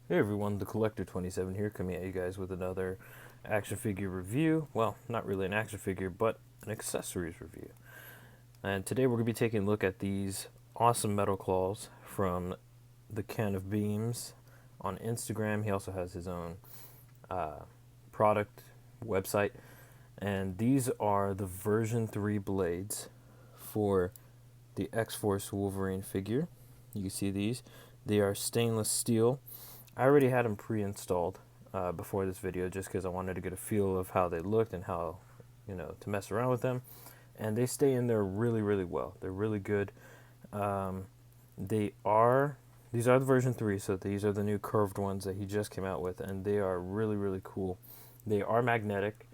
Hey everyone, the Collector 27 here, coming at you guys with another action figure review. Well, not really an action figure, but an accessories review. And today we're going to be taking a look at these awesome metal claws from the Can of Beams on Instagram. He also has his own product website. And these are the version 3 blades for the X-Force Wolverine figure. You can see these. They are stainless steel. I already had them pre-installed before this video just because I wanted to get a feel of how they looked and how, to mess around with them. And they stay in there really, really well. They're really good. Um, these are the version 3, so these are the new curved ones that he just came out with, and they are really, really cool. They are magnetic,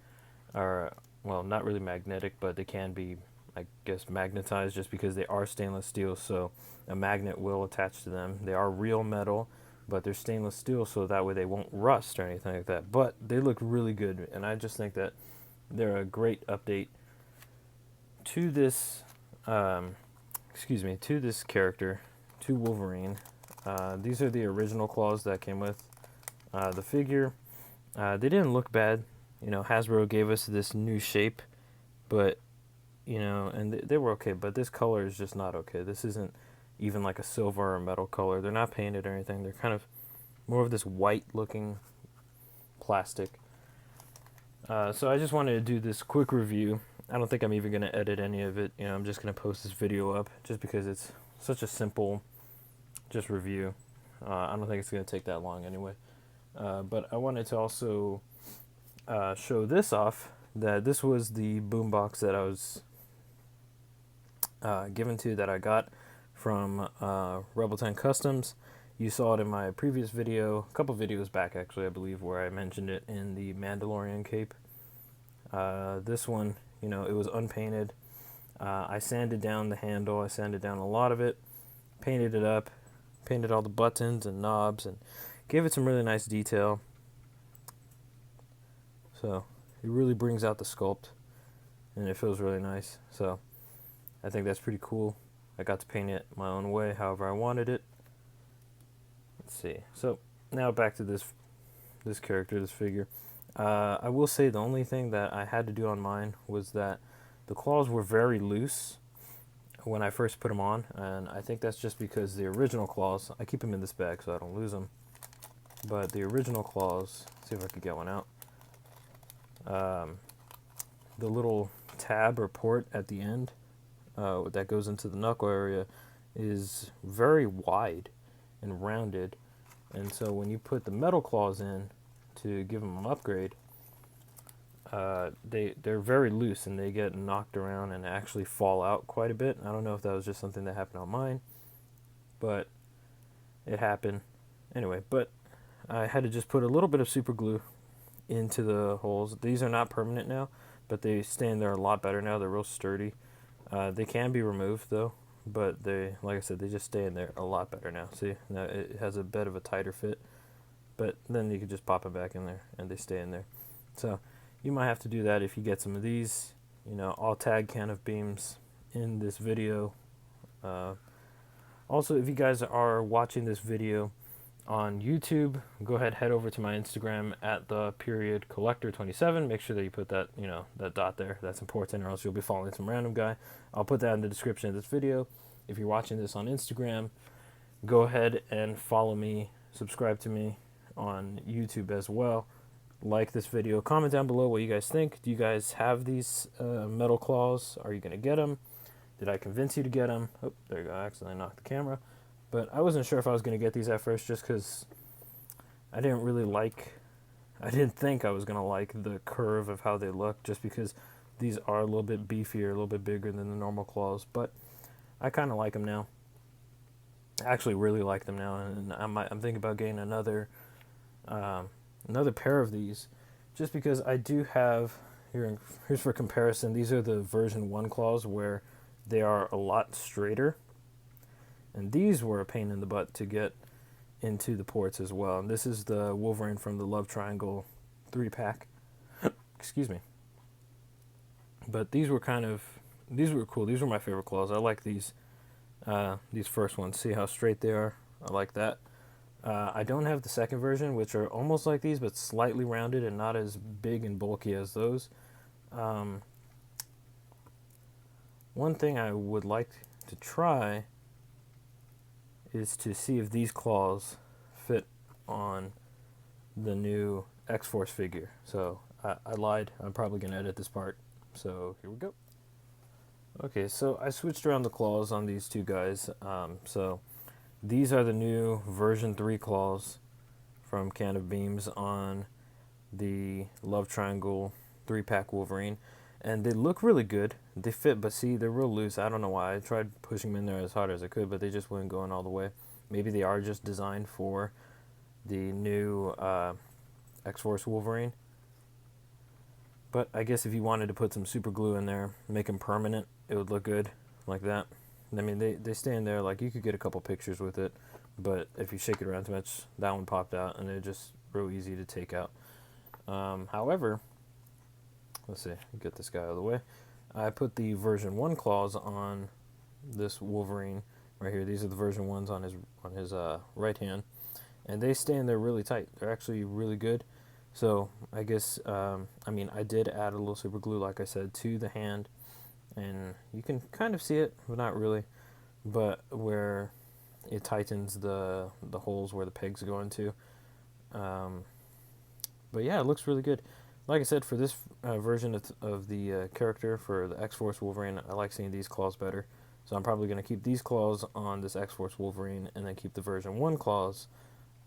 or, well, not really magnetic, but they can be, I guess, magnetized just because they are stainless steel, so a magnet will attach to them. They are real metal, but they're stainless steel, so that way they won't rust or anything like that. But they look really good, and I just think that they're a great update to this, to this character, to Wolverine. These are the original claws that came with the figure. They didn't look bad. Hasbro gave us this new shape, but and they were okay. But this color is just not okay. This isn't even like a silver or metal color. They're not painted or anything. They're kind of more of this white looking plastic. So I just wanted to do this quick review. I don't think I'm even going to edit any of it. I'm just going to post this video up just because it's such a simple just review. I don't think it's going to take that long anyway. But I wanted to also show this off, that this was the boombox that I was given to, that I got from Rebel 10 Customs. You saw it in my previous video, a couple videos back actually, I believe, where I mentioned it in the Mandalorian cape. This one, it was unpainted. I sanded down the handle, I sanded down a lot of it, painted it up, painted all the buttons and knobs, and gave it some really nice detail. So it really brings out the sculpt, and it feels really nice. So I think that's pretty cool. I got to paint it my own way, however I wanted it. Let's see. So now back to this character, this figure. I will say the only thing that I had to do on mine was that the claws were very loose when I first put them on, and I think that's just because the original claws, I keep them in this bag so I don't lose them, but the original claws, let's see if I could get one out, the little tab or port at the end that goes into the knuckle area is very wide and rounded, and so when you put the metal claws in to give them an upgrade, they're very loose and they get knocked around and actually fall out quite a bit. I don't know if that was just something that happened on mine, but it happened anyway. But I had to just put a little bit of super glue into the holes. These are not permanent now, but they stay in there a lot better now. They're real sturdy. They can be removed though, but they, like I said, they just stay in there a lot better now. See, now it has a bit of a tighter fit, but then you can just pop it back in there and they stay in there. So you might have to do that if you get some of these. I'll tag Can of Beams in this video. Also, if you guys are watching this video on YouTube, go ahead, head over to my Instagram at @collector27. Make sure that you put that, that dot there. That's important, or else you'll be following some random guy. I'll put that in the description of this video. If you're watching this on Instagram, go ahead and follow me, subscribe to me on YouTube as well. Like this video, comment down below what you guys think. Do you guys have these metal claws? Are you going to get them? Did I convince you to get them? Oh, there you go, I accidentally knocked the camera. But I wasn't sure if I was going to get these at first just because I didn't think I was going to like the curve of how they look, just because these are a little bit beefier, a little bit bigger than the normal claws. But I kind of like them now. I actually really like them now, and I'm thinking about getting another pair of these, just because I do have here's for comparison. These are the version 1 claws, where they are a lot straighter, and these were a pain in the butt to get into the ports as well. And this is the Wolverine from the Love Triangle 3-pack. Excuse me. But these were cool. These were my favorite claws. I like these first ones. See how straight they are? I like that. I don't have the second version, which are almost like these, but slightly rounded and not as big and bulky as those. Um, One thing I would like to try is to see if these claws fit on the new X-Force figure. So I lied. I'm probably going to edit this part. So here we go. Okay, so I switched around the claws on these two guys. So these are the new version 3 claws from Can of Beams on the Love Triangle 3-pack Wolverine. And they look really good. They fit, but see, they're real loose. I don't know why. I tried pushing them in there as hard as I could, but they just weren't going all the way. Maybe they are just designed for the new X-Force Wolverine. But I guess if you wanted to put some super glue in there, make them permanent, it would look good like that. I mean, they stay in there, like you could get a couple pictures with it, but if you shake it around too much, that one popped out, and they're just real easy to take out. However, let's see, get this guy out of the way. I put the version 1 claws on this Wolverine right here. These are the version 1s on his right hand, and they stay in there really tight. They're actually really good. So I guess, I mean, I did add a little super glue, like I said, to the hand, and you can kind of see it, but not really, but where it tightens the holes where the pegs go into. But yeah, it looks really good. Like I said, for this version of the character, for the X-Force Wolverine, I like seeing these claws better. So I'm probably going to keep these claws on this X-Force Wolverine, and then keep the version 1 claws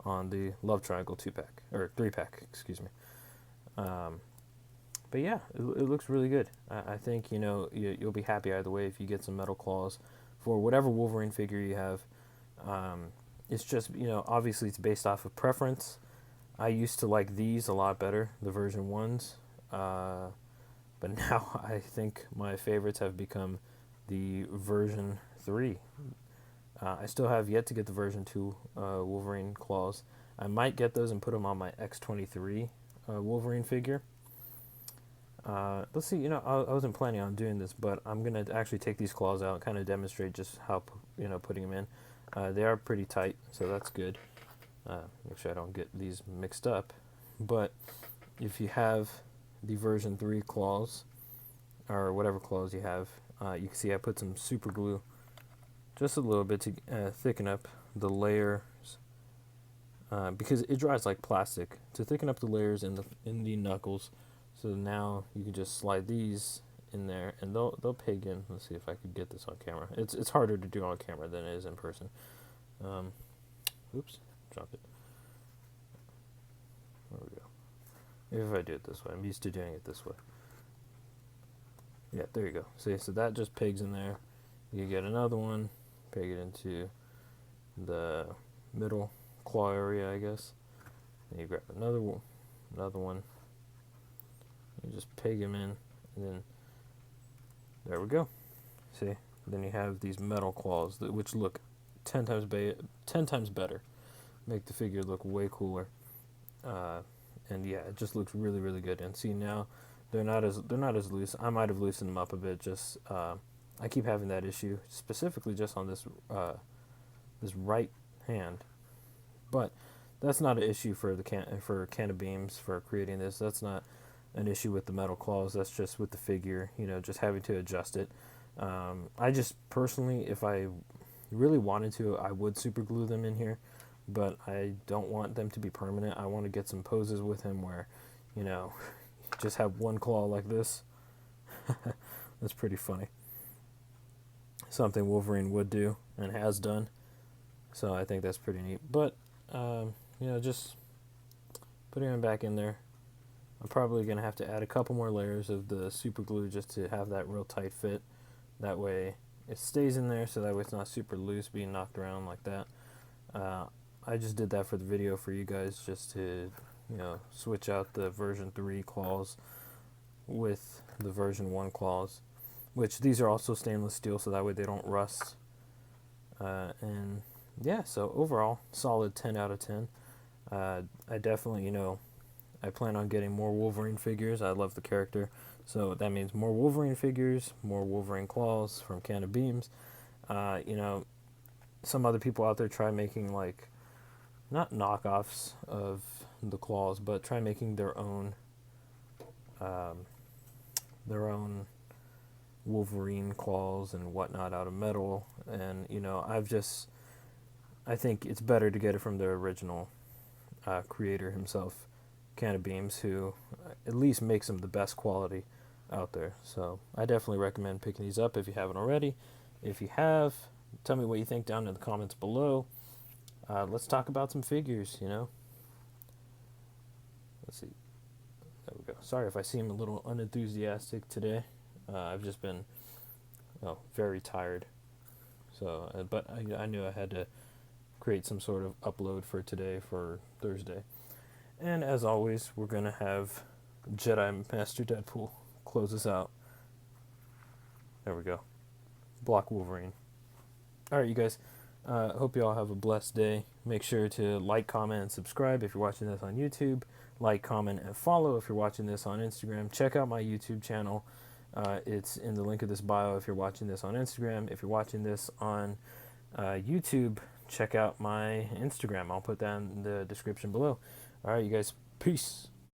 on the Love Triangle 2-pack, or 3-pack, excuse me. But yeah, it looks really good. I think, you know, you'll be happy either way if you get some metal claws for whatever Wolverine figure you have. It's just, you know, obviously it's based off of preference. I used to like these a lot better, the version 1s. But now I think my favorites have become the version 3. I still have yet to get the version 2 Wolverine claws. I might get those and put them on my X-23 Wolverine figure. Let's see, you know, I wasn't planning on doing this, but I'm going to actually take these claws out and kind of demonstrate just how, you know, putting them in. They are pretty tight, so that's good. Make sure I don't get these mixed up. But if you have the version 3 claws, or whatever claws you have, you can see I put some super glue just a little bit to thicken up the layers, because it dries like plastic, to thicken up the layers in the knuckles. So now you can just slide these in there, and they'll peg in. Let's see if I could get this on camera. It's harder to do on camera than it is in person. Oops, dropped it. There we go. Maybe if I do it this way. I'm used to doing it this way. Yeah, there you go. See, so that just pegs in there. You get another one, peg it into the middle claw area, I guess. And you grab another one. You just peg them in, and then there we go. See, then you have these metal claws which look 10 times better. Make the figure look way cooler. And yeah, it just looks really, really good. And see, now they're not as loose. I might have loosened them up a bit. Just I keep having that issue, specifically just on this right hand. But that's not an issue for Can of Beams for creating this. That's not an issue with the metal claws. That's just with the figure. You know, just having to adjust it. I just personally, if I really wanted to, I would super glue them in here. But I don't want them to be permanent. I want to get some poses with him where, you know, just have one claw like this. That's pretty funny. Something Wolverine would do and has done. So I think that's pretty neat. But, you know, just putting him back in there. I'm probably going to have to add a couple more layers of the super glue just to have that real tight fit. That way it stays in there, so that way it's not super loose being knocked around like that. I just did that for the video for you guys, just to, you know, switch out the version 3 claws with the version 1 claws, which these are also stainless steel, so that way they don't rust. And yeah, so overall, solid 10 out of 10. I definitely, you know, I plan on getting more Wolverine figures. I love the character, so that means more Wolverine figures, more Wolverine claws from Can of Beams. You know, some other people out there try making, like, not knockoffs of the claws, but try making um, their own Wolverine claws and whatnot out of metal. And I think it's better to get it from the original creator himself, Can of Beams, who at least makes them the best quality out there. So I definitely recommend picking these up if you haven't already. If you have, tell me what you think down in the comments below. Let's talk about some figures, Let's see. There we go. Sorry if I seem a little unenthusiastic today. I've just been very tired. So, but I knew I had to create some sort of upload for today, for Thursday. And as always, we're going to have Jedi Master Deadpool close us out. There we go. Block Wolverine. Alright, you guys. Hope you all have a blessed day. Make sure to like, comment, and subscribe if you're watching this on YouTube. Like, comment, and follow if you're watching this on Instagram. Check out my YouTube channel. It's in the link of this bio if you're watching this on Instagram. If you're watching this on YouTube, check out my Instagram. I'll put that in the description below. Alright, you guys. Peace.